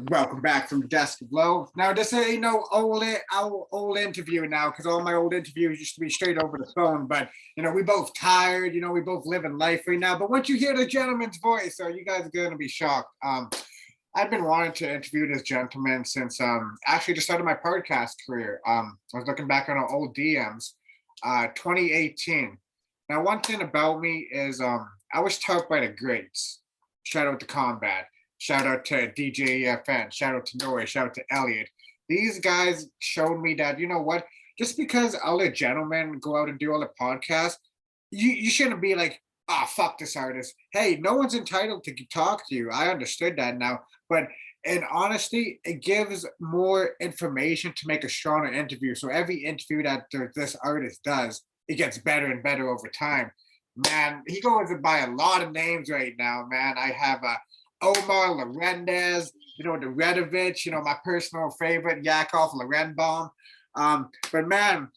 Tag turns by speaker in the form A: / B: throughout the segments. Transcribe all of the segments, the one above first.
A: Welcome back from the desk below. Now, this ain't no old interview now, because all my old interviews used to be straight over the phone. But we both tired. We both living life right now. But once you hear the gentleman's voice, you guys are gonna be shocked. I've been wanting to interview this gentleman since actually just started my podcast career. I was looking back on our old DMs, 2018. Now, one thing about me is I was taught by the greats. Shout out to Combat. Shout out to DJ EFN. Shout out to Noe. Shout out to Elliot. These guys showed me that, you know what? Just because other gentlemen go out and do all the podcasts, you shouldn't be like, fuck this artist. Hey, no one's entitled to talk to you. I understood that now. But in honesty, it gives more information to make a stronger interview. So every interview that this artist does, it gets better and better over time. Man, he goes by a lot of names right now, man. I have Omar Lorendes, the Redovich, my personal favorite, Yakov Lorenbaum. But man,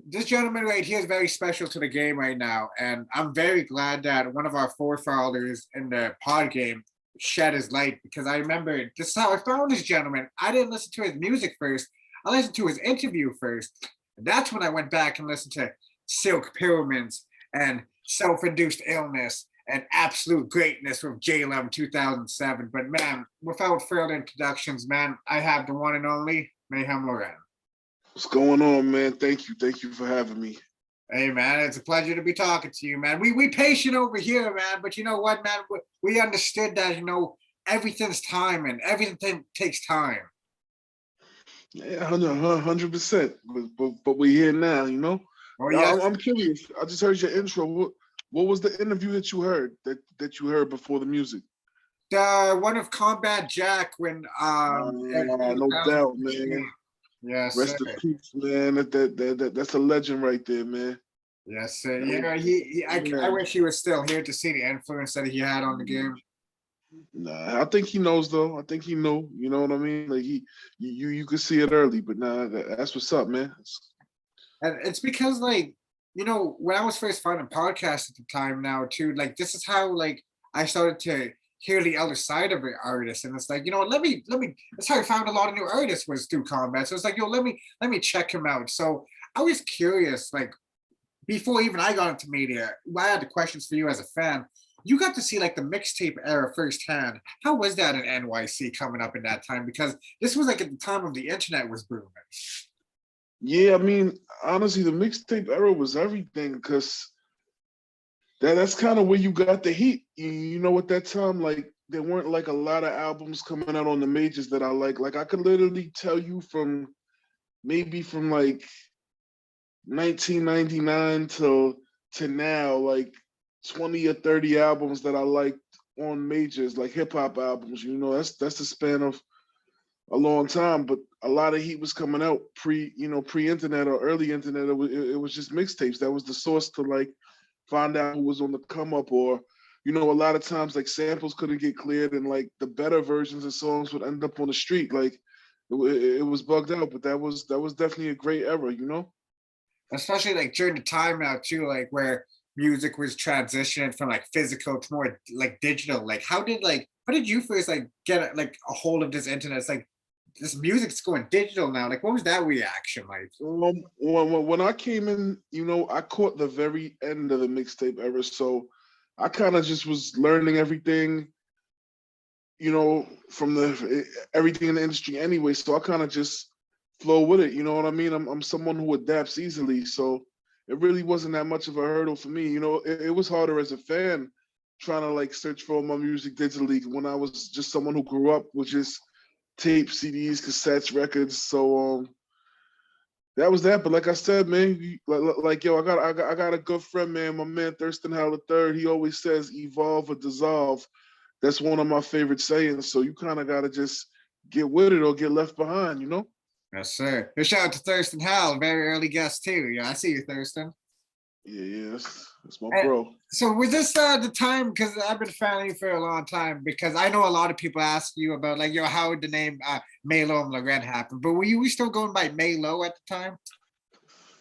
A: this gentleman right here is very special to the game right now. And I'm very glad that one of our forefathers in the pod game shed his light, because I remember this is how I found this gentleman. I didn't listen to his music first. I listened to his interview first. And that's when I went back and listened to Silk Pyramids and Self-Induced Illness and Absolute Greatness with J11 2007. But man, without further introductions, man, I have the one and only MEYHEM LAUREN.
B: What's going on, man? Thank you for having me.
A: Hey man, it's a pleasure to be talking to you, man. We patient over here, man, but you know what, man? We understood that, everything's time and everything takes time.
B: Yeah, 100%. But we're here now,
A: Oh, yes.
B: I'm curious. I just heard your intro. What was the interview that you heard that you heard before the music?
A: One of Combat Jack when
B: no doubt, man.
A: Yes.
B: Rest in peace, man. That's a legend right there, man.
A: Yes, sir. I wish he was still here to see the influence that he had on the game.
B: Nah, I think he knows though. I think he know. You know what I mean? Like you could see it early, but nah, that's what's up, man.
A: And it's because when I was first finding podcasts at the time now too, this is how I started to hear the other side of an artist. And it's like, let me that's how I found a lot of new artists was through Combat. So it's like, let me check him out. So I was curious, before even I got into media, I had the questions for you as a fan. You got to see the mixtape era firsthand. How was that in NYC coming up in that time? Because this was at the time of the internet was booming.
B: Yeah, I mean, honestly, the mixtape era was everything, because that's kind of where you got the heat. At that time, there weren't a lot of albums coming out on the majors that I like. I could literally tell you from 1999 to now, 20 or 30 albums that I liked on majors, hip hop albums. That's the span of a long time, but a lot of heat was coming out pre-internet or early internet. It was just mixtapes. That was the source to find out who was on the come up, or a lot of times samples couldn't get cleared, and the better versions of songs would end up on the street. It was bugged out, but that was definitely a great era,
A: Especially during the time now too, where music was transitioning from physical to more digital. How did you first get a hold of this internet? It's this music's going digital now. What was that reaction like?
B: When I came in, I caught the very end of the mixtape era, so I kind of just was learning everything, from everything in the industry anyway. So I kind of just flow with it. You know what I mean? I'm someone who adapts easily, so it really wasn't that much of a hurdle for me. It was harder as a fan trying to search for my music digitally when I was just someone who grew up with just tape, CDs, cassettes, records. So that was that. But like I said, man, I got a good friend, man. My man Thurston Howell III. He always says, "Evolve or dissolve." That's one of my favorite sayings. So you kind of got to just get with it or get left behind,
A: Yes, sir. Shout out to Thurston Howell, very early guest too. Yeah, I see you, Thurston.
B: Yeah, that's my bro.
A: So was this the time, because I've been following you for a long time, because I know a lot of people ask you about how would the name MEYHEM LAUREN happen, but were you still going by Maylo at the time?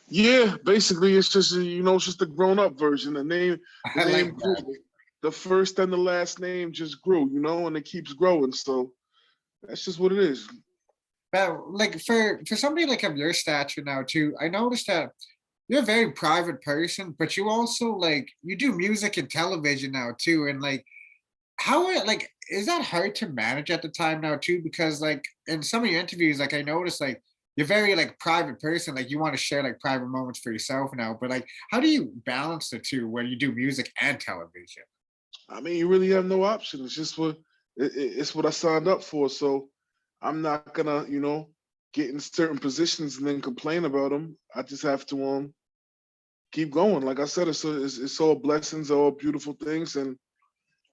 B: Yeah, basically it's just it's just the grown up version. The name grew. The first and the last name just grew, and it keeps growing. So That's just what it is.
A: But like for somebody like of your stature now too, I noticed that you're a very private person, but you also like you do music and television now too. And like like is that hard to manage at the time now too? Because like in some of your interviews, like I noticed like you're very like private person, like you want to share like private moments for yourself now. But like how do you balance the two when you do music and television?
B: I mean, you really have no option. It's just it's what I signed up for. So I'm not gonna, get in certain positions and then complain about them. I just have to keep going. Like I said, it's all blessings, all beautiful things, and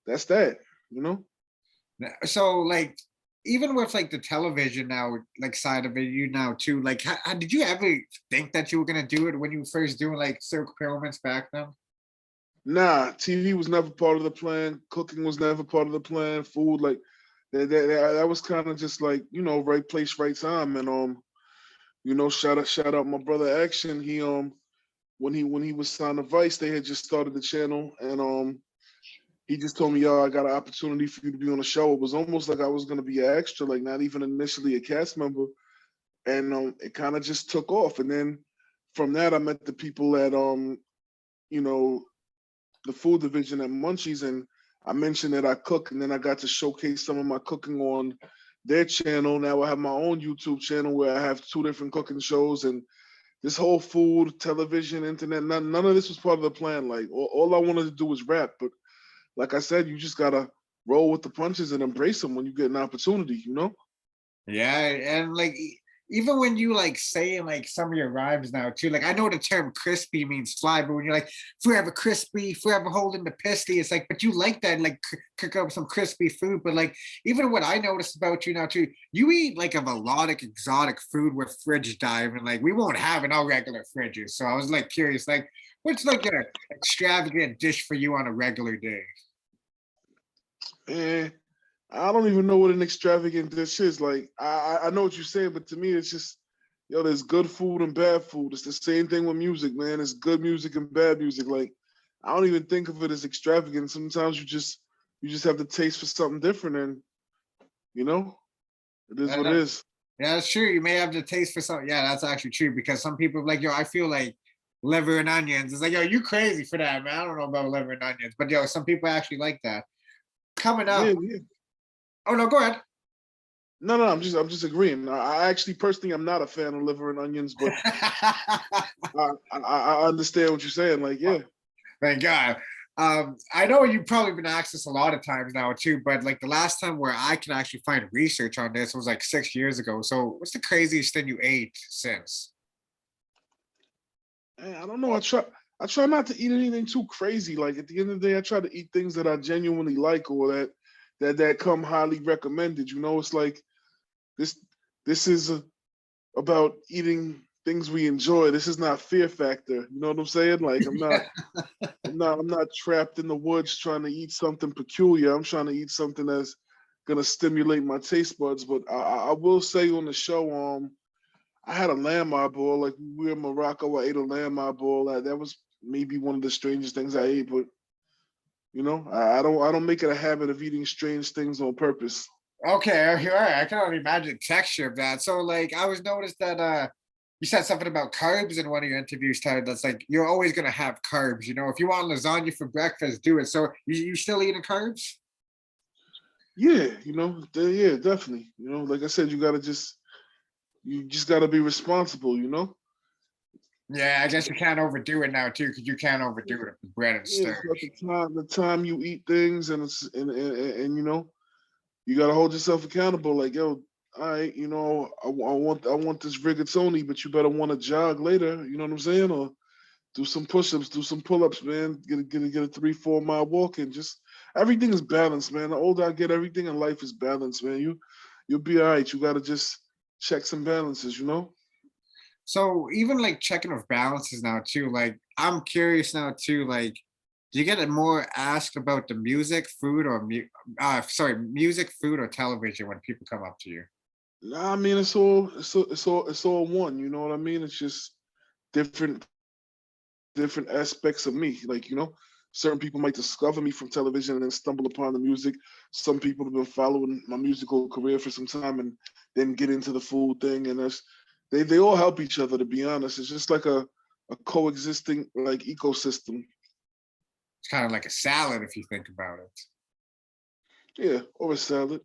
B: that's that. You know.
A: So like even with like the television now like side of it, you now too, like did you ever think that you were gonna do it when you were first doing like circle pyramids back then?
B: Nah, TV was never part of the plan. Cooking was never part of the plan. Food, like that was kind of just like right place, right time. And shout out my brother Action. He when he was signed to Vice, they had just started the channel, and he just told me, "Yo, I got an opportunity for you to be on the show." It was almost like I was gonna be an extra, like not even initially a cast member, and it kind of just took off. And then from that, I met the people at you know the food division at Munchies, and I mentioned that I cook, and then I got to showcase some of my cooking on their channel. Now I have my own YouTube channel where I have two different cooking shows, and this whole food, television, internet, none of this was part of the plan. Like all I wanted to do was rap, but like I said, you just gotta roll with the punches and embrace them when you get an opportunity, you know?
A: Yeah, and like even when you like saying like some of your rhymes now too, like I know the term crispy means fly, but when you're like forever crispy, forever holding the pisty, it's like, but you like that, like cook up some crispy food. But like even what I noticed about you now too, you eat like a melodic exotic food with fridge dive, and like we won't have in our regular fridges. So I was like curious, like what's like an extravagant dish for you on a regular day?
B: And I don't even know what an extravagant dish is. Like I know what you're saying, but to me, it's just there's good food and bad food. It's the same thing with music, man. It's good music and bad music. Like I don't even think of it as extravagant. Sometimes you just have the taste for something different, and you know, it is what it is.
A: Yeah, that's true. You may have the taste for something. Yeah, that's actually true because some people are like, yo, I feel like liver and onions. It's like, yo, you crazy for that, man. I don't know about liver and onions, but yo, some people actually like that. Coming
B: Yeah,
A: up.
B: yeah.
A: Oh no, go ahead.
B: No, I'm just agreeing. I actually personally I'm not a fan of liver and onions, but I understand what you're saying. Like, yeah.
A: Thank God. I know you've probably been asked this a lot of times now too, but like the last time where I can actually find research on this was like 6 years ago. So what's the craziest thing you ate since?
B: I don't know. I try not to eat anything too crazy. Like at the end of the day, I try to eat things that I genuinely like or that come highly recommended. It's like this this is about eating things we enjoy. This is not Fear Factor. You know what I'm saying? Like I'm not trapped in the woods trying to eat something peculiar. I'm trying to eat something that's gonna stimulate my taste buds. But I will say on the show, I had a lamb eyeball. Like we were in Morocco, I ate a lamb eyeball. That was maybe one of the strangest things I ate. But I don't make it a habit of eating strange things on purpose.
A: Okay, all right. I can only imagine the texture of that. So like I was noticed that you said something about carbs in one of your interviews, Ted. That's like you're always gonna have carbs. If you want lasagna for breakfast, do it. So you still eating carbs?
B: Yeah, yeah, definitely. Like I said, you just gotta be responsible.
A: Yeah, I guess you can't overdo it now too, because you can't overdo it with bread and
B: Yeah,
A: stir.
B: it's about the time you eat things, and it's and you gotta hold yourself accountable. Like, yo, all right, I want this rigatoni, but you better want to jog later. You know what I'm saying? Or do some push-ups, do some pull-ups, man. Get a 3-4 mile walk in. Just everything is balanced, man. The older I get, everything in life is balanced, man. You'll be all right. You gotta just check some balances.
A: So even like checking of balances now too, like I'm curious now too, like do you get it more asked about the music, food, or music, food, or television when people come up to you?
B: Nah, I mean it's all one. You know what I mean? It's just different aspects of me. Like, Certain people might discover me from television and then stumble upon the music. Some people have been following my musical career for some time and then get into the food thing. And they all help each other, to be honest. It's just like a coexisting like ecosystem.
A: It's kind of like a salad if you think about it.
B: Yeah, or a salad.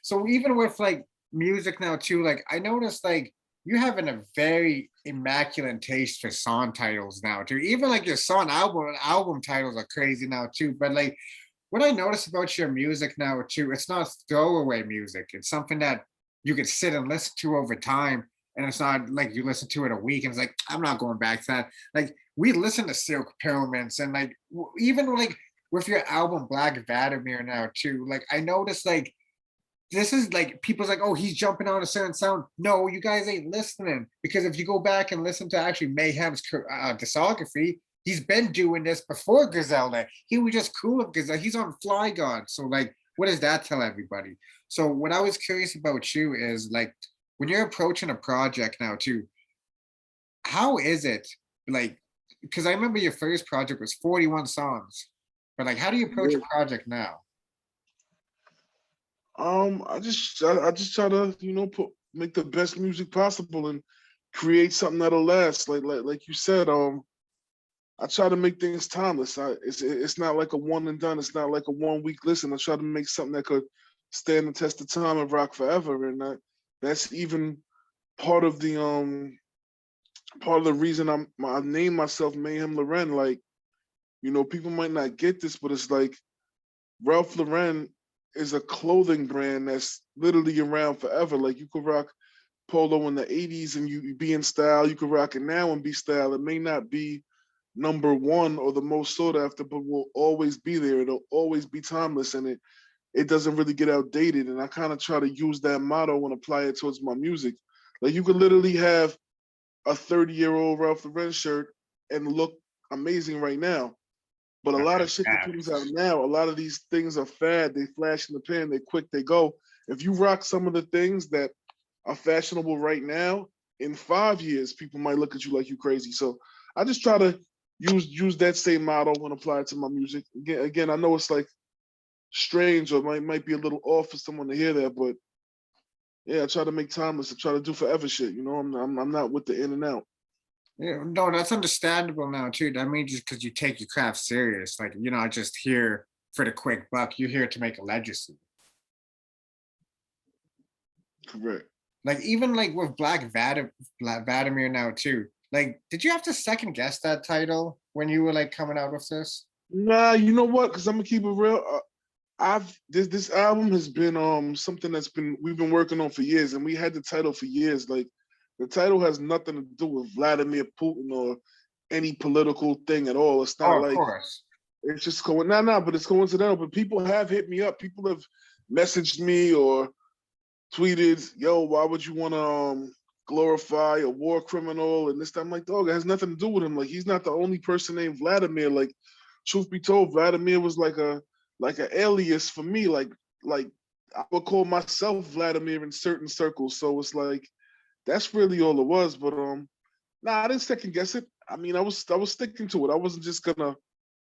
A: So even with like music now too, like I noticed like you having a very immaculate taste for song titles now too. Even like your song album titles are crazy now too. But like what I notice about your music now too, it's not throwaway music. It's something that you could sit and listen to over time. And it's not like you listen to it a week and it's like, I'm not going back to that. Like we listen to Silk Pyramids and like even like with your album Black Vladimir now too, like I noticed like this is like people's like, oh, he's jumping on a certain sound. No, you guys ain't listening because if you go back and listen to actually Mayhem's discography, he's been doing this before Griselda. He was just cool with Griselda. He's on Fly God. So like, what does that tell everybody? So what I was curious about you is like when you're approaching a project now too, how is it like? Because I remember your first project was 41 songs, but like, how do you approach a project now?
B: I just try to, make the best music possible and create something that'll last. Like you said, I try to make things timeless. It's not like a one and done. It's not like a 1 week listen. I try to make something that could stand the test of time and rock forever. And that's even part of the reason I named myself Mayhem Lauren. Like, people might not get this, but it's like Ralph Lauren is a clothing brand that's literally around forever. Like you could rock polo in the 80s and you be in style. You could rock it now and be style. It may not be number one or the most sought after, but will always be there. It'll always be timeless and it doesn't really get outdated. And I kind of try to use that motto and apply it towards my music. Like you could literally have a 30-year-old Ralph Lauren shirt and look amazing right now. But a lot of shit that comes out now, a lot of these things are fad. They flash in the pan, they quick, they go. If you rock some of the things that are fashionable right now, in 5 years, people might look at you like you crazy. So I just try to use that same model and apply it to my music. Again, I know it's like strange or might be a little off for someone to hear that, but yeah, I try to make timeless. I try to do forever shit. I'm not with the in and out.
A: Yeah, no, that's understandable now too. I mean, just because you take your craft serious, like you're not just here for the quick buck. You're here to make a legacy.
B: Correct.
A: Like even like with Black Vladimir now too. Like, did you have to second guess that title when you were like coming out with this?
B: Nah, you know what? Because I'm gonna keep it real. This album has been something we've been working on for years, and we had the title for years. Like the title has nothing to do with Vladimir Putin or any political thing at all. It's not
A: Oh, of
B: like
A: course.
B: it's just but it's coincidental. But people have hit me up. People have messaged me or tweeted, "Yo, why would you want to glorify a war criminal?" And this time, I'm like, dog, it has nothing to do with him. Like he's not the only person named Vladimir. Like, truth be told, Vladimir was like an alias for me. Like I would call myself Vladimir in certain circles. So it's like that's really all it was. But nah, I didn't second guess it. I mean, I was sticking to it. I wasn't just gonna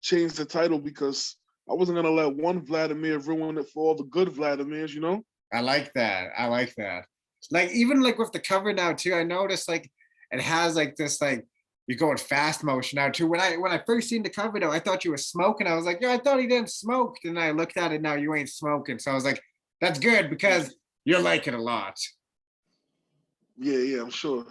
B: change the title because I wasn't gonna let one Vladimir ruin it for all the good Vladimirs,
A: I like that. I like that. Like even like with the cover now too, I noticed like it has like this like you're going fast motion now too. When I first seen the cover though, I thought you were smoking. I was like, yeah, I thought he didn't smoke. And I looked at it now, you ain't smoking. So I was like, that's good because you like it a lot.
B: Yeah, I'm sure.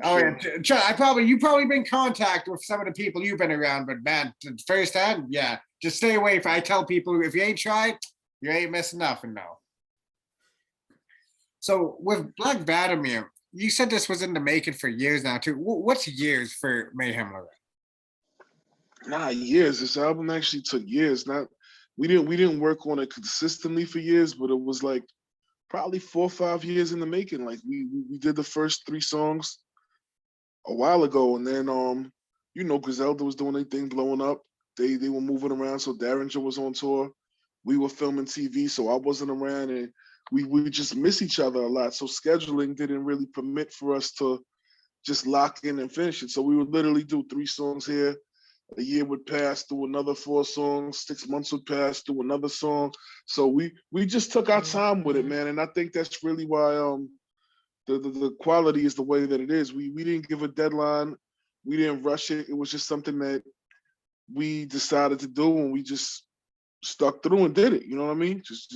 A: Oh yeah, you probably been in contact with some of the people you've been around, but man, firsthand, yeah, just stay away. If I tell people if you ain't tried, you ain't missing nothing now. So with Black Vladimir, you said this was in the making for years now too. What's years for Mayhem Lauren?
B: Nah, years. This album actually took years. Not we didn't work on it consistently for years, but it was like probably 4 or 5 years in the making. Like we did the first 3 songs a while ago, and then Griselda was doing their thing, blowing up. They were moving around, so Derringer was on tour. We were filming TV, so I wasn't around, and we just miss each other a lot. So scheduling didn't really permit for us to just lock in and finish it. So we would literally do 3 songs here, a year would pass through another 4 songs, 6 months would pass through another song. So we just took our time with it, man. And I think that's really why the quality is the way that it is. We didn't give a deadline, we didn't rush it. It was just something that we decided to do, and we just stuck through and did it. You know what I mean? Just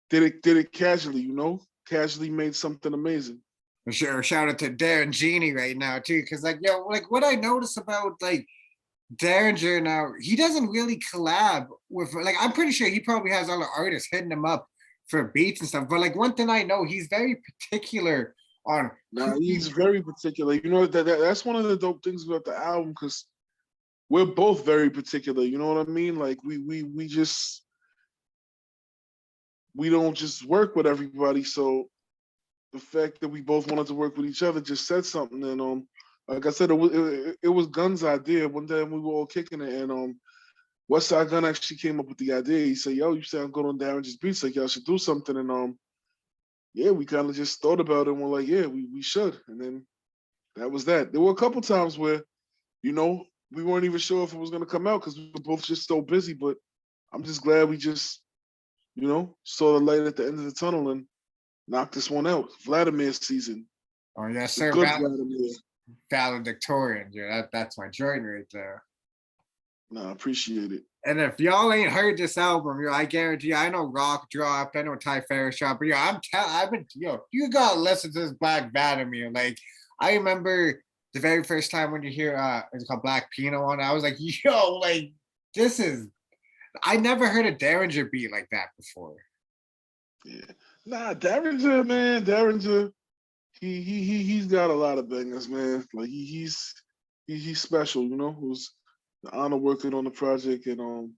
B: did it casually. You know, casually made something amazing.
A: For sure. Shout out to Darren Genie right now too, because like yo, like what I notice about like Derringer now, he doesn't really collab with like I'm pretty sure he probably has other artists hitting him up for beats and stuff. But like one thing I know, he's very particular on
B: Now
A: who he
B: he's very particular. You know that's one of the dope things about the album because we're both very particular. You know what I mean? Like we just we don't just work with everybody. So the fact that we both wanted to work with each other just said something. And like I said, it was Gun's idea. One day we were all kicking it, and Westside Gun actually came up with the idea. He said, "Yo, you sound good on Darren's beats. Like y'all should do something." And yeah, we kind of just thought about it and we're like, yeah, we should. And then that was that. There were a couple times where, you know, we weren't even sure if it was gonna come out because we were both just so busy. But I'm just glad we just, you know, saw the light at the end of the tunnel and knocked this one out. Vladimir season.
A: oh yes,
B: The
A: sir,
B: good Vladimir.
A: valedictorian, dude. That's my joint right there.
B: No, I appreciate it.
A: And if y'all ain't heard this album, yo, I guarantee you, I know Rock dropped, I know Ty Ferris dropped, but yo, I've been, yo, you gotta listen to this Black Vladimir. Like, I remember the very first time when you hear it's called Black Pinot on it, I was like, yo, like, this is, I never heard a Derringer beat like that before.
B: Yeah. Nah, Derringer, man, Derringer, he's got a lot of bangers, man. Like he's special, you know. It was the honor working on the project, and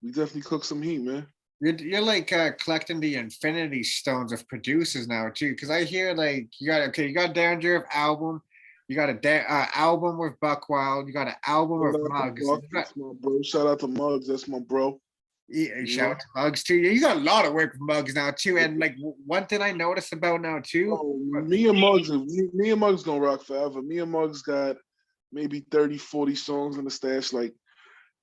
B: we definitely cooked some heat, man.
A: You're like collecting the infinity stones of producers now too, because I hear like you got Derringer album, you got a album with Buckwild, you got an album
B: Shout
A: with
B: out to
A: Muggs.
B: Buck, that's my bro. Shout out to Muggs, that's my bro.
A: Yeah,
B: You
A: shout
B: know,
A: out to Muggs too. Yeah, you got a lot of work with Muggs now too. And like one thing I noticed about now too.
B: bro, me and Muggs gonna rock forever. Me and Muggs got maybe 30, 40 songs in the stash. Like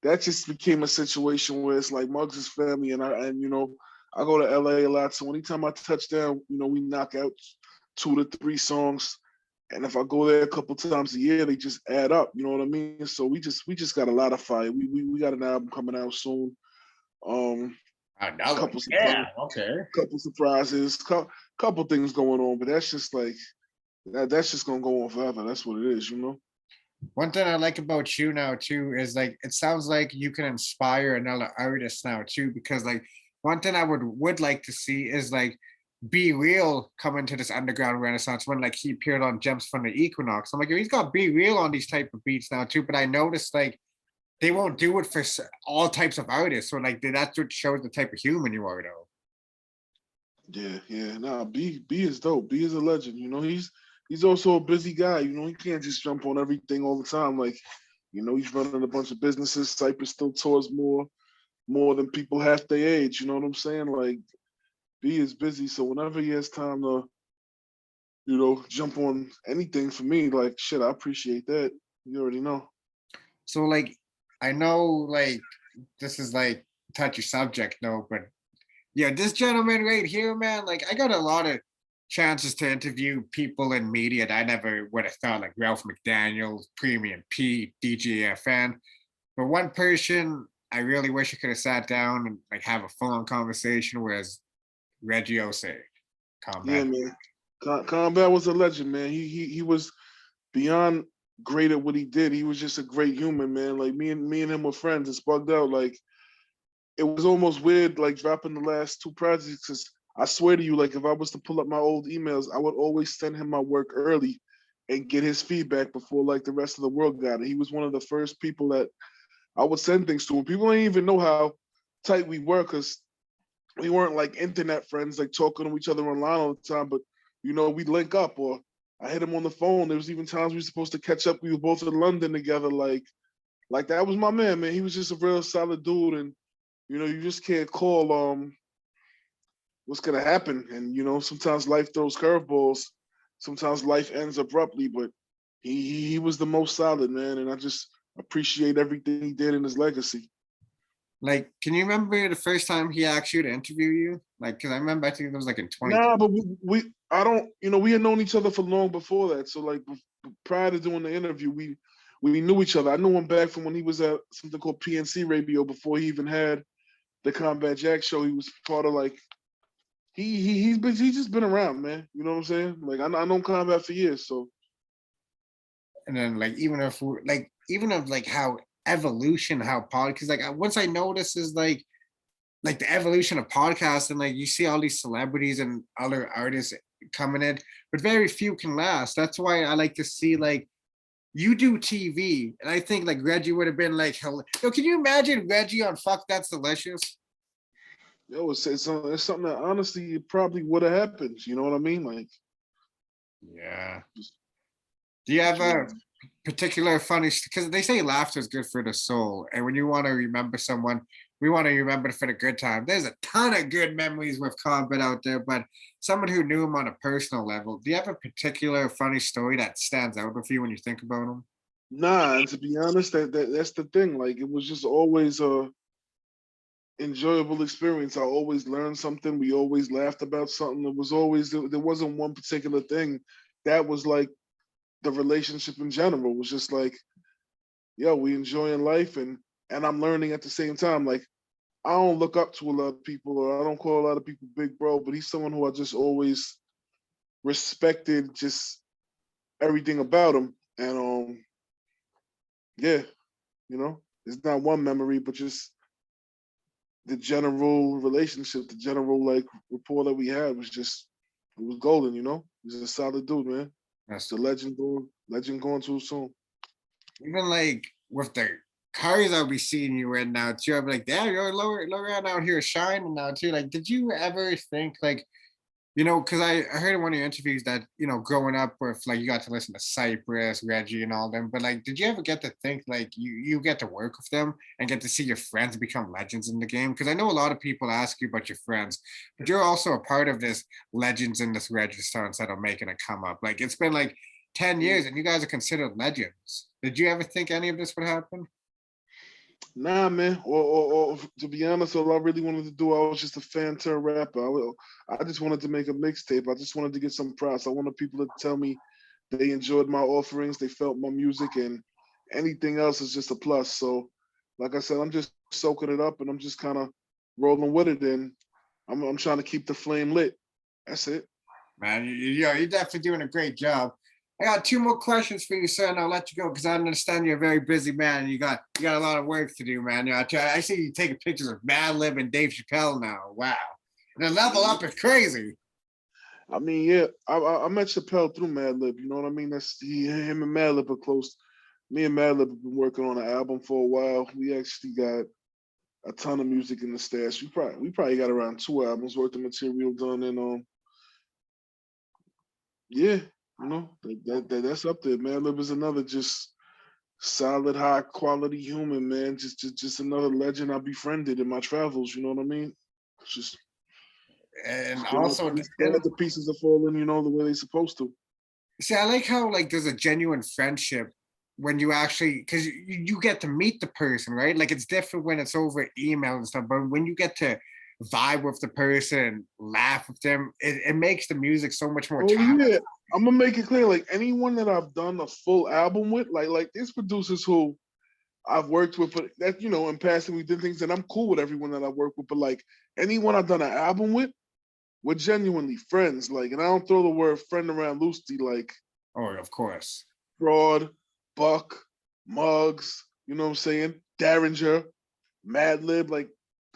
B: that just became a situation where it's like Muggs is family, and you know, I go to LA a lot. So anytime I touch down, you know, we knock out 2 to 3 songs. And if I go there a couple times a year, they just add up. You know what I mean? So we just got a lot of fire. We got an album coming out soon. Um,
A: Another.
B: couple surprises,
A: Yeah. Okay.
B: couple surprises, couple things going on, but that's just like that's just gonna go on forever. That's what it is, you know.
A: One thing I like about you now too is like it sounds like you can inspire another artist now too, because like one thing I would like to see is like Be Real come into this underground renaissance when like he appeared on Gems from the Equinox. I'm like, he's got Be Real on these type of beats now too, but I noticed like they won't do it for all types of artists. So like that's what shows the type of human you are though.
B: Yeah. Nah, B is dope. B is a legend. You know, he's also a busy guy. You know, he can't just jump on everything all the time. Like, you know, he's running a bunch of businesses. Cypress still tours more than people half their age. You know what I'm saying? Like, B is busy. So whenever he has time to, you know, jump on anything for me, like shit, I appreciate that. You already know.
A: So like I know like this is like touchy subject though, but yeah, this gentleman right here, man, like I got a lot of chances to interview people in media that I never would have thought, like Ralph McDaniels, Premium Pete, DJFN. But one person I really wish I could have sat down and like have a full-on conversation was Reggie Osse.
B: Yeah,
A: Combat.
B: man. Combat was a legend, man. He was beyond great at what he did. He was just a great human, man. Like me and him were friends. It's bugged out. Like it was almost weird, like dropping the last 2 projects. Cause I swear to you, like if I was to pull up my old emails, I would always send him my work early and get his feedback before like the rest of the world got it. He was one of the first people that I would send things to. And people didn't even know how tight we were because we weren't like internet friends, like talking to each other online all the time. But you know, we'd link up or I hit him on the phone. There was even times we were supposed to catch up. We were both in London together. Like that was my man, man. He was just a real solid dude. And, you know, you just can't call what's gonna happen. And, you know, sometimes life throws curveballs. Sometimes life ends abruptly, but he was the most solid, man, and I just appreciate everything he did in his legacy.
A: Like, can you remember the first time he asked you to interview you? Like, because I remember, I think it was like in 20.
B: Nah, but we I don't, we had known each other for long before that. So like prior to doing the interview, we knew each other. I knew him back from when he was at something called PNC Radio before he even had the Combat Jack show. He was part of like he's just been around, man. You know what I'm saying? Like I know Combat for years, so.
A: And then like even of like how evolution, how pod, because like once I notice is like the evolution of podcasts, and like you see all these celebrities and other artists coming in, but very few can last. That's why I like to see like you do TV, and I think like Reggie would have been like, yo, can you imagine Reggie on Fuck That's Delicious?
B: Yo, it's something that honestly probably would have happened. You know what I mean? Like,
A: yeah. Do you have a particular funny? Because they say laughter is good for the soul, and when you want to remember someone, we want to remember for the good time. There's a ton of good memories with Corbett out there, but someone who knew him on a personal level. Do you have a particular funny story that stands out with you when you think about him?
B: Nah, and to be honest, that's the thing. Like, it was just always a enjoyable experience. I always learned something. We always laughed about something. It was always there wasn't one particular thing. That was like the relationship in general. It was just like, yo, we enjoying life, and I'm learning at the same time. Like, I don't look up to a lot of people, or I don't call a lot of people big bro, but he's someone who I just always respected just everything about him. And yeah, it's not one memory, but just the general relationship, the general like rapport that we had was just, it was golden, He's a solid dude, man.
A: That's
B: The legend going too soon.
A: even like with the cars I'll be seeing you in now too. I'm like, damn, you're Lauren out here shining now too. Like, did you ever think like, because I heard in one of your interviews that, growing up with like you got to listen to Cypress, Reggie, and all them, but like, did you ever get to think like you get to work with them and get to see your friends become legends in the game? Because I know a lot of people ask you about your friends, but you're also a part of this legends in this renaissance that are making it come up. Like, it's been like 10 years and you guys are considered legends. Did you ever think any of this would happen?
B: Nah, man. Or to be honest, all I really wanted to do, I was just a fan turned rapper. I just wanted to make a mixtape. I just wanted to get some props. I wanted people to tell me they enjoyed my offerings, they felt my music, and anything else is just a plus. So, like I said, I'm just soaking it up, and I'm just kind of rolling with it, and I'm trying to keep the flame lit. That's it.
A: Man, you're definitely doing a great job. I got two more questions for you, sir, and I'll let you go because I understand you're a very busy man. You got a lot of work to do, man. I see you taking pictures of Madlib and Dave Chappelle now. Wow, and the level up is crazy.
B: I mean, yeah, I met Chappelle through Madlib. You know what I mean? Him and Madlib are close. Me and Madlib have been working on an album for a while. We actually got a ton of music in the stash. We probably got around 2 albums worth of material done, and yeah, that's up there. Madlib is another just solid, high quality human, man. Just another legend I befriended in my travels. You know what I mean? It's just
A: And
B: all
A: also,
B: the pieces are falling, the way they're supposed to.
A: see, I like how like there's a genuine friendship when you actually, because you get to meet the person, right? Like, it's different when it's over email and stuff, but when you get to vibe with the person, laugh with them, it makes the music so much more.
B: Oh yeah, I'm gonna make it clear. Like, anyone that I've done a full album with, like there's producers who I've worked with, but that in passing we did things, and I'm cool with everyone that I work with. But like anyone I've done an album with, we're genuinely friends. Like, and I don't throw the word friend around loosely. Like,
A: Oh, of course.
B: Broad, Buck, Muggs, you know what I'm saying? Derringer, Madlib, like,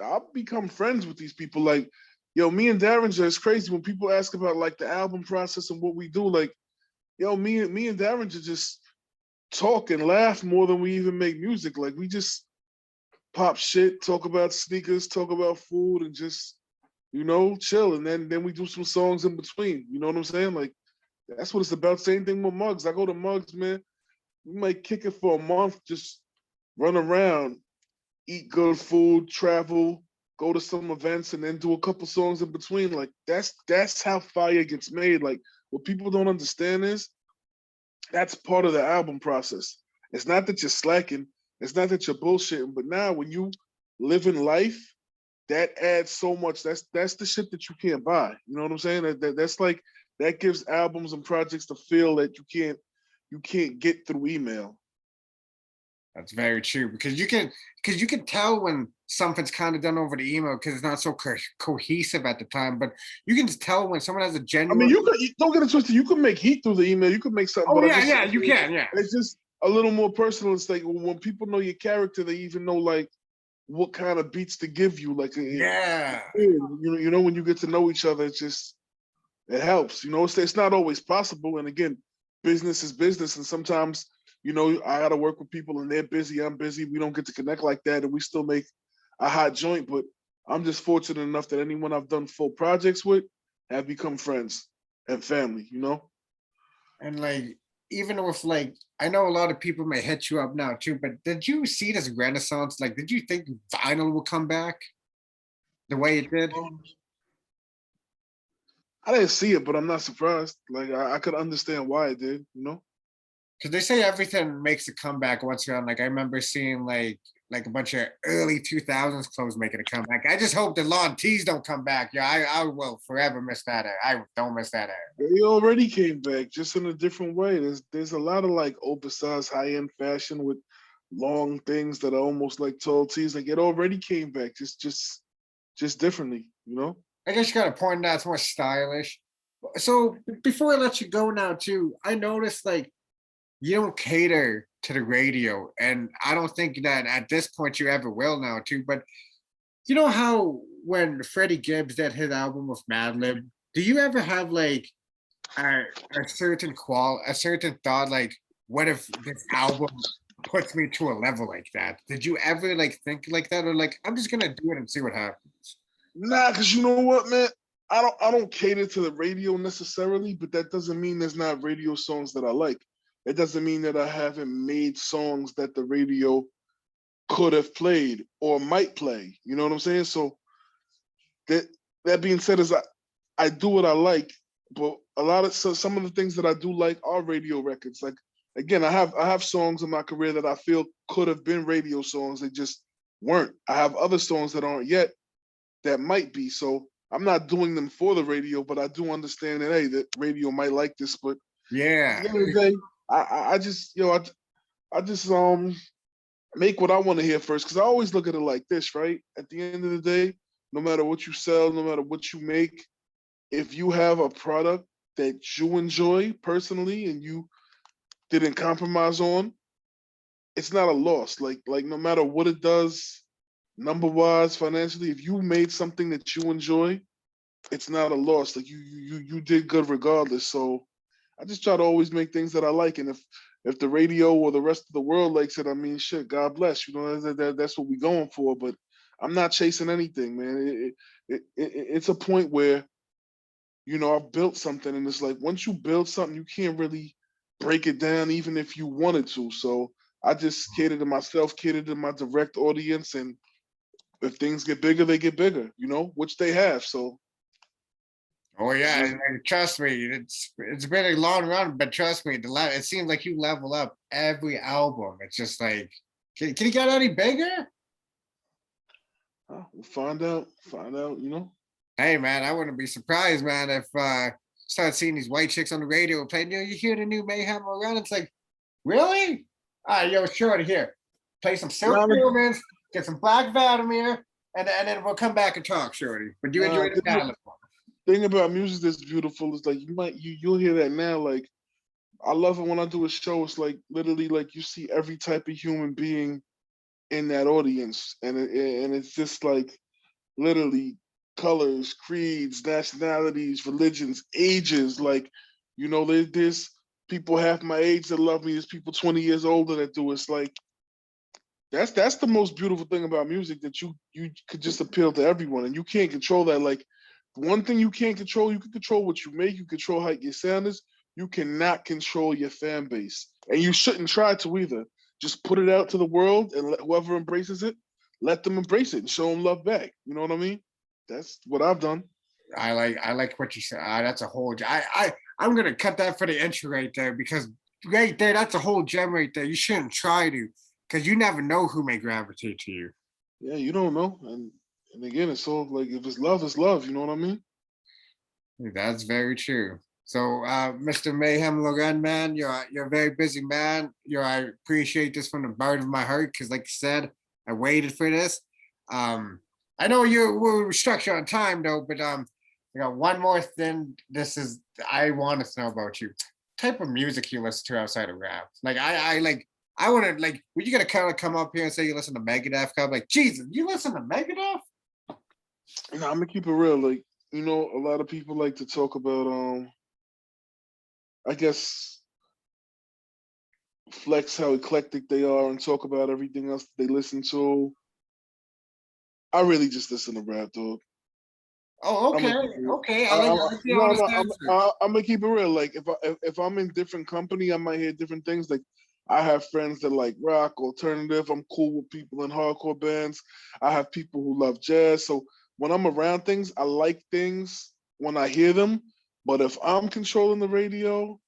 B: I've become friends with these people. Like, yo, me and Derringer, it's crazy when people ask about like the album process and what we do. Like, yo, me and Derringer just talk and laugh more than we even make music. Like, we just pop shit, talk about sneakers, talk about food, and just chill. And then we do some songs in between. You know what I'm saying? Like, that's what it's about. Same thing with Muggs. I go to Muggs, man. We might kick it for a month, just run around, eat good food, travel, go to some events, and then do a couple songs in between. Like, that's how fire gets made. Like, what people don't understand is That's part of the album process. It's not that you're slacking. It's not that you're bullshitting. But now when you live in life, that adds so much. That's the shit that you can't buy. You know what I'm saying? That's like that gives albums and projects the feel that you can't get through email.
A: That's very true because you can tell when something's kind of done over the email because it's not so cohesive at the time. But you can just tell when someone has a
B: I mean,
A: genuine.
B: don't get it twisted. You can make heat through the email. You can make something.
A: Oh
B: But
A: yeah, yeah, you can, yeah.
B: it's just a little more personal. It's like when people know your character, they even know like what kind of beats to give you. Like,
A: Yeah.
B: you know, when you get to know each other, it helps. You know, it's not always possible. And again, business is business, and sometimes you know I got to work with people, and they're busy. I'm busy. We don't get to connect like that, and we still make a hot joint. But I'm just fortunate enough that anyone I've done full projects with have become friends and family. You know.
A: And like, even with like, I know a lot of people may hit you up now too, but did you see this renaissance? Like, did you think vinyl will come back the way it did?
B: I didn't see it, but I'm not surprised. Like I could understand why it did, you know.
A: Because they say everything makes a comeback once around. Like I remember seeing like a bunch of early 2000s clothes making a comeback. I just hope the lawn tees don't come back. Yeah, I will forever miss that. I don't miss that.
B: They already came back, just in a different way. There's a lot of like oversized high end fashion with long things that are almost like tall tees. Like it already came back, just differently, you know.
A: I guess you got to point out it's more stylish. So before I let you go now too, I noticed like you don't cater to the radio, and I don't think that at this point you ever will now too. But you know how when Freddie Gibbs did his album with Madlib, do you ever have like a, a certain thought like, what if this album puts me to a level like that? Did you ever like think like that, or like I'm just gonna do it and see what happens?
B: Nah, cause you know what, man. I don't cater to the radio necessarily, but that doesn't mean there's not radio songs that I like. It doesn't mean that I haven't made songs that the radio could have played or might play. You know what I'm saying? So that that being said, is I do what I like, but a lot of some of the things that I do like are radio records. Like again, I have songs in my career that I feel could have been radio songs. They just weren't. I have other songs that aren't yet that might be. So I'm not doing them for the radio, but I do understand that hey, that radio might like this. But at
A: Yeah.
B: the end of the day, I just I just make what I want to hear first because I always look at it like this, right? At the end of the day, no matter what you sell, no matter what you make, if you have a product that you enjoy personally and you didn't compromise on, it's not a loss. Like no matter what it does, number wise, financially, if you made something that you enjoy, it's not a loss. Like you did good regardless. So I just try to always make things that I like. And if the radio or the rest of the world likes it, I mean, shit, God bless. You know, that's what we're going for. But I'm not chasing anything, man. It's a point where you know I've built something, and it's like once you build something, you can't really break it down, even if you wanted to. So I just cater to myself, cater to my direct audience, and if things get bigger, they get bigger. You know, which they have. So
A: Oh
B: it's
A: yeah,
B: just
A: and trust me, it's been a long run, but trust me, it seems like you level up every album. It's just like, can you get any bigger?
B: we'll find out. You know.
A: Hey man, I wouldn't be surprised, man, if start seeing these white chicks on the radio playing. You know, you hear the new Mayhem Lauren, it's like, really? All right, yo, sure to hear. Play some Silk
B: Nah,
A: Humans, get some Black Vladimir, and then we'll come back and talk, shorty. But you enjoy
B: nah,
A: the ballad one.
B: thing about music that's beautiful is like you'll hear that now. Like I love it when I do a show. It's like literally like you see every type of human being in that audience, and it's just like literally colors, creeds, nationalities, religions, ages. Like you know, there's people half my age that love me. There's people 20 years older that do. It's like that's the most beautiful thing about music that you could just appeal to everyone, and you can't control that. Like one thing you can't control, you can control what you make, you control how your sound is. You cannot control your fan base, and you shouldn't try to either. Just put it out to the world, and let whoever embraces it, let them embrace it and show them love back. You know what I mean? That's what I've done.
A: I like what you said. That's a whole. I'm gonna cut that for the intro right there because right there, that's a whole gem right there. You shouldn't try to, because you never know who may gravitate to you.
B: Yeah, you don't know. And again, it's all like if it's love, it's love. You know what I mean?
A: That's very true. So, Mr. Mayhem Lauren, man, you're a very busy man. I appreciate this from the bottom of my heart because, like I said, I waited for this. Um, I know we're structured on time though, but I got one more thing. I want to know about you. Type of music you listen to outside of rap? Like I want to like. Were you gonna kind of come up here and say you listen to Megadeth? I'm like, Jesus, you listen to Megadeth?
B: I'm gonna keep it real. Like, you know, a lot of people like to talk about I guess flex how eclectic they are and talk about everything else that they listen to. I really just listen to rap, dog.
A: Oh,
B: I'm
A: okay,
B: gonna keep it real.
A: okay. I like the
B: No,
A: honest
B: no,
A: answer.
B: I'm gonna keep it real. Like if I'm in different company, I might hear different things. Like I have friends that like rock, alternative. I'm cool with people in hardcore bands. I have people who love jazz. So when I'm around things, I like things when I hear them. But if I'm controlling the radio,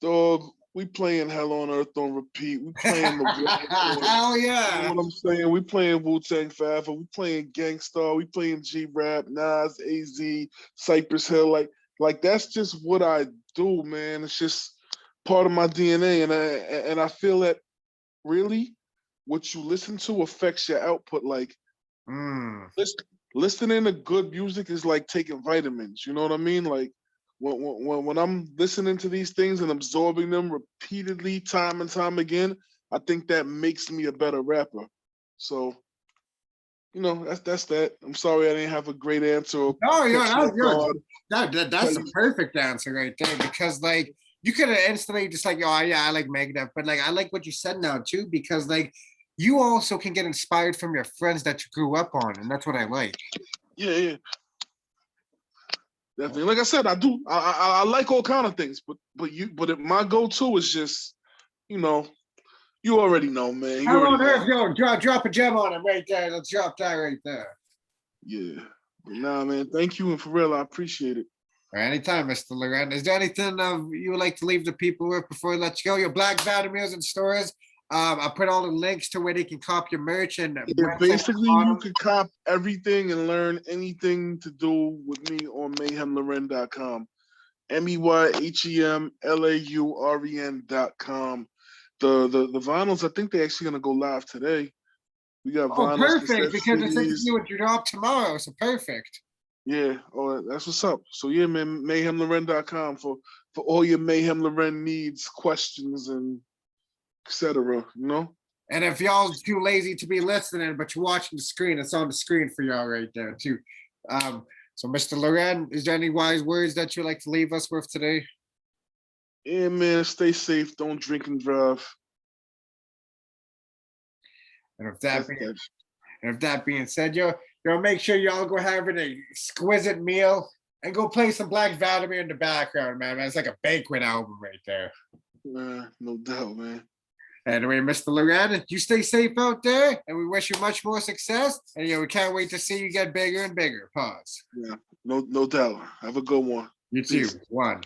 B: dog, we playing Hell on Earth on repeat. We playing the Wall.
A: Hell
B: You know
A: yeah.
B: what I'm saying? We playing Wu-Tang Forever. We playing Gangstar. We playing G-Rap, Nas, AZ, Cypress Hill. Like that's just what I do, man. It's just part of my DNA, and I feel that really what you listen to affects your output. Like
A: Mm.
B: listening to good music is like taking vitamins. You know what I mean? Like when I'm listening to these things and absorbing them repeatedly, time and time again, I think that makes me a better rapper. So, you know, that's that. I'm sorry I didn't have a great answer or
A: No,
B: catch you off guard.
A: that's
B: Tell
A: a
B: you,
A: perfect answer right there because like you could have instantly just like, oh yeah, I like Megadeth, but like I like what you said now too because like you also can get inspired from your friends that you grew up on, and that's what I like.
B: yeah, definitely. Like I said, I do. I like all kind of things, but my go-to is just, you know, you already know, man. You
A: How
B: already
A: on
B: know.
A: earth, yo, drop a gem on him right there. Let's drop that right there.
B: Yeah. But nah, man. Thank you, and for real, I appreciate it.
A: Or anytime, Mr. Loren. Is there anything you would like to leave the people with before we let you go? Your Black Vladimirs and stores. I put all the links to where they can cop your merch and
B: Yeah,
A: website at the
B: basically, you
A: bottom.
B: could cop everything and learn anything to do with me on mayhemlauren.com. MEYHEMLAUREN.com. The vinyls, I think they're actually gonna go live today. We got
A: Oh,
B: vinyls,
A: perfect,
B: cassettes,
A: because this
B: CDs.
A: interview would drop tomorrow, so perfect.
B: Yeah, oh, that's what's up. So yeah, man, mayhemlauren.com for all your Mayhem Lauren needs, questions, and etc. You know?
A: And if y'all too lazy to be listening, but you're watching the screen, it's on the screen for y'all right there too. So Mr. Loren, is there any wise words that you'd like to leave us with today?
B: Yeah, man, stay safe. Don't drink and drive.
A: And if
B: That's
A: that being
B: that.
A: and if that being said, yo, make sure y'all go have an exquisite meal and go play some Black Vladimir in the background, man. It's like a banquet album right there.
B: No doubt, man.
A: Anyway, Mr. Loren, you stay safe out there, and we wish you much more success. And we can't wait to see you get bigger and bigger. Pause.
B: Yeah, no doubt. Have a good one.
A: You too.
B: Peace.
A: One.